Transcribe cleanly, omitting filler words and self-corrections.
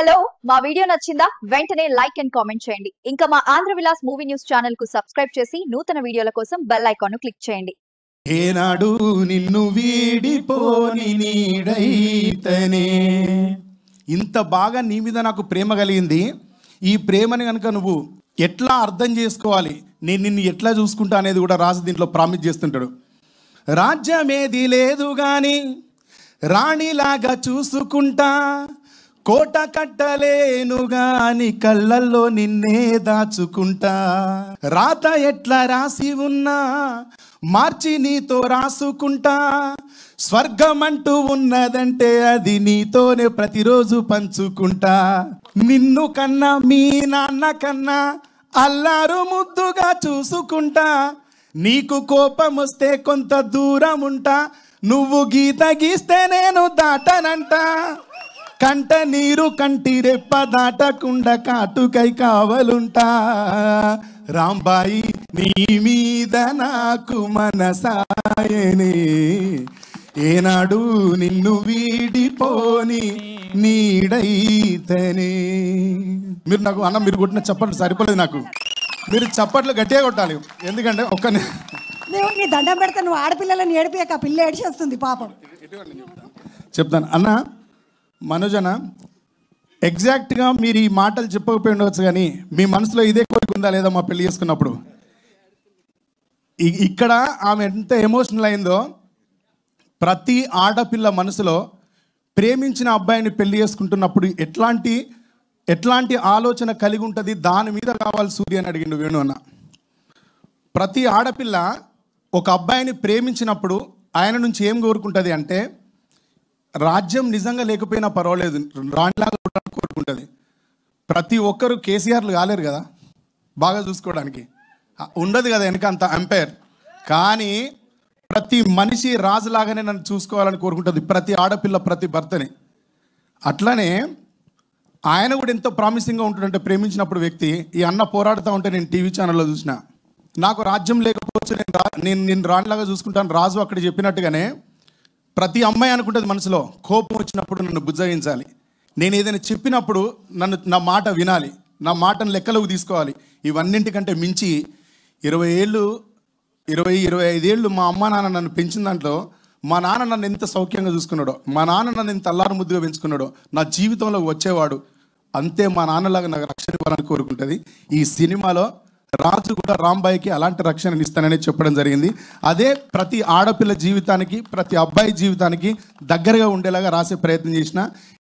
hello మా video నచ్చిందా వెంటనే లైక్ అండ్ కామెంట్ చేయండి ఇంకా మా Andhra Vilas movie news channel కు సబ్స్క్రైబ్ చేసి నూతన వీడియోల కోసం బెల్ ఐకాన్ ను క్లిక్ చేయండి ఏనాడు నిన్ను వీడిపోని నీడైతనే ఇంత బాగా నీ మీద నాకు ప్రేమ కలిగింది ఈ ప్రేమని గనుక నువ్వు ఎట్లా అర్థం చేసుకోవాలి నేను నిన్ను ఎట్లా చూసుకుంటా అనేది కూడా రాజు దీంట్లో ప్రామిస్ చేస్తుంటాడు రాజ్యమేది లేదు గాని రాణిలాగా చూసుకుంటా కోట కట్టలేను గాని కళ్ళల్లో నిన్నే దాచుకుంటా రాత ఎట్లా రాసి ఉన్నా మార్చి నీతో రాసుకుంటా స్వర్గమంటూ ఉన్నదంటే అది నీతోనే ప్రతిరోజు పంచుకుంటా నిన్ను కన్నా మీ నాన్న కన్నా అల్లారు ముద్దుగా చూసుకుంటా నీకు కోపం వస్తే కొంత దూరం ఉంటా నువ్వు గీత గీస్తే నేను దాటనంట కంట నీరు కంటి రెప్ప దాటకుండా కాటుకై కావలుంటా రాంబాయి నీ మీద నాకు మనసాయనే ఏనాడు నిన్ను వీడిపోని నీడైతనే మీరు నాకు అన్న మీరు కొట్టిన చప్పట్లు సరిపోలేదు నాకు మీరు చప్పట్లు గట్టిగా కొట్టాలి ఎందుకంటే నీ దండం పెడితే నువ్వు ఆడపిల్లలను ఏడిపోయాక పిల్ల ఏడిచేస్తుంది పాపం చెప్తాను అన్న మనోజన ఎగ్జాక్ట్గా మీరు ఈ మాటలు చెప్పకపోయి ఉండవచ్చు కానీ మీ మనసులో ఇదే కోరిక ఉందా లేదా మా పెళ్లి చేసుకున్నప్పుడు ఇక్కడ ఆమె ఎంత ఎమోషనల్ అయిందో ప్రతి ఆడపిల్ల మనసులో ప్రేమించిన అబ్బాయిని పెళ్లి చేసుకుంటున్నప్పుడు ఎట్లాంటి ఆలోచన కలిగి ఉంటుంది దాని మీద కావాలి సూర్య అని అడిగిండు వేణు అన్న ప్రతి ఆడపిల్ల ఒక అబ్బాయిని ప్రేమించినప్పుడు ఆయన నుంచి ఏం కోరుకుంటుంది అంటే రాజ్యం నిజంగా లేకపోయినా పర్వాలేదు రాణిలాగా కోరుకుంటుంది ప్రతి ఒక్కరు కేసీఆర్లు కాలేరు కదా బాగా చూసుకోవడానికి ఉండదు కదా వెనక అంత అంపైర్ కానీ ప్రతి మనిషి రాజులాగానే నన్ను చూసుకోవాలని కోరుకుంటుంది ప్రతి ఆడపిల్ల ప్రతి భర్తని అట్లనే ఆయన కూడా ఎంతో ప్రామిసింగ్గా ఉంటుందంటే ప్రేమించినప్పుడు వ్యక్తి ఈ అన్న పోరాడుతూ ఉంటే నేను టీవీ ఛానల్లో చూసిన నాకు రాజ్యం లేకపోవచ్చు నేను రాణిలాగా చూసుకుంటాను రాజు అక్కడ చెప్పినట్టుగానే ప్రతి అమ్మాయి అనుకుంటుంది మనసులో కోపం వచ్చినప్పుడు నన్ను బుజ్జగించాలి నేను ఏదైనా చెప్పినప్పుడు నా మాట వినాలి నా మాటను లెక్కలోకి తీసుకోవాలి ఇవన్నింటికంటే మించి 25 ఏళ్ళు మా అమ్మ నాన్న నన్ను పెంచిన దాంట్లో మా నాన్న నన్ను ఎంత సౌఖ్యంగా చూసుకున్నాడో మా నాన్న నన్ను ఎంత అల్లారు ముద్దుగా పెంచుకున్నాడో నా జీవితంలో వచ్చేవాడు అంతే మా నాన్నలాగా నాకు రక్షణ ఇవ్వాలని కోరుకుంటుంది ఈ సినిమాలో రాజు కూడా రాంబాయికి అలాంటి రక్షణని ఇస్తానని చెప్పడం జరిగింది అదే ప్రతి ఆడపిల్ల జీవితానికి ప్రతి అబ్బాయి జీవితానికి దగ్గరగా ఉండేలాగా రాసే ప్రయత్నం చేసిన